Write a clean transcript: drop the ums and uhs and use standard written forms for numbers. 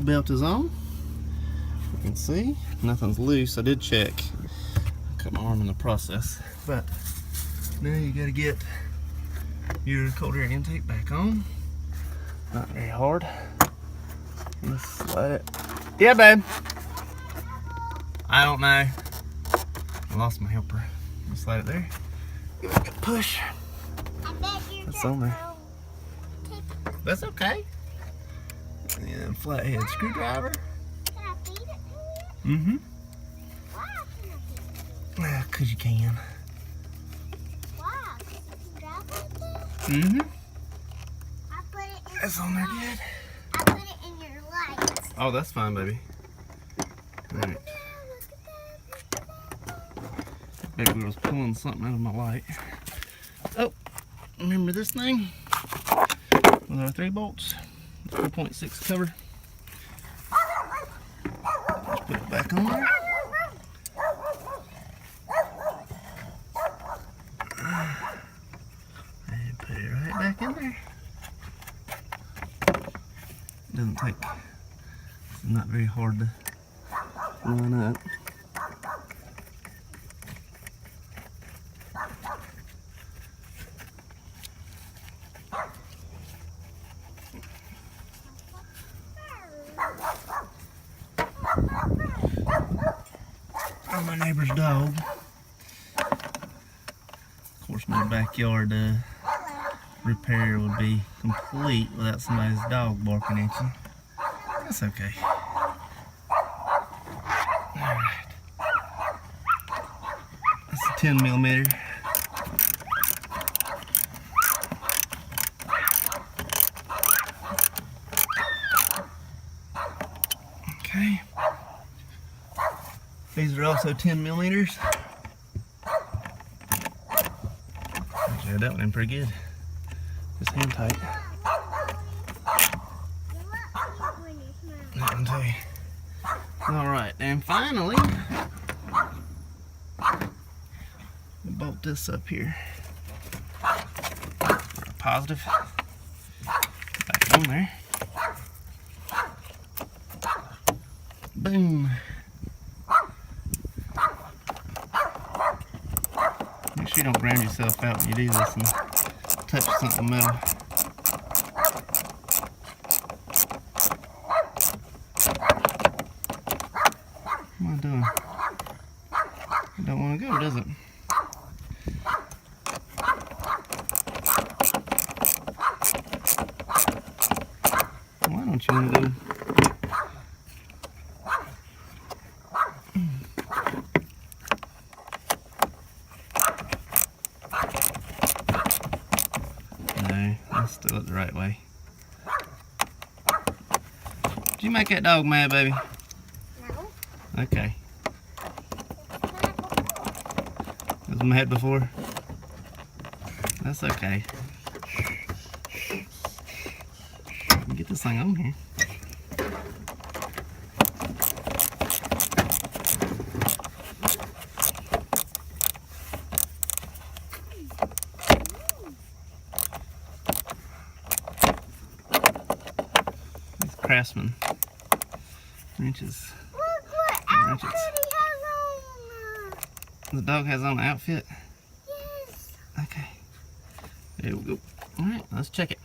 The belt is on. You can see nothing's loose. I did check. I cut my arm in the process, but now you got to get your cold air intake back on. Not very hard. Just slide it. Yeah, babe. I don't know. I lost my helper. Just slide it there. Give it a good push. That's on there. That's okay. And flathead screwdriver. Can I feed it to Why you? can I feed it? Cause you can. Why? Because you can grab it? I put it in That's on there good. I put it in your lights. Oh, that's fine, baby. Alright. Baby was pulling something out of my light. Oh, remember this thing? With our 3 bolts. 4.6 cover. Just put it back on there. And put it right back in there. Doesn't take, it's not very hard to line up. Oh, my neighbor's dog. Of course, my backyard repair would be complete without somebody's dog barking at you. That's okay. Alright. That's a 10mm. Okay. These are also 10mm. Actually, that one in pretty good. Just hand tight. That one too. Alright, and finally, we bolt this up here. Positive. Back on there. Boom. Make sure you don't ground yourself out when you do this and touch something metal. What am I doing? It don't want to go, does it? Why don't you want to go? No, let's do it the right way. Did you make that dog mad, baby? No. Okay. Was mad before? That's okay. Get this thing on here. These Craftsman wrenches. Look what outfit Wrenches. he has on. The dog has on an outfit. Yes. Okay. There we go. All right, let's check it.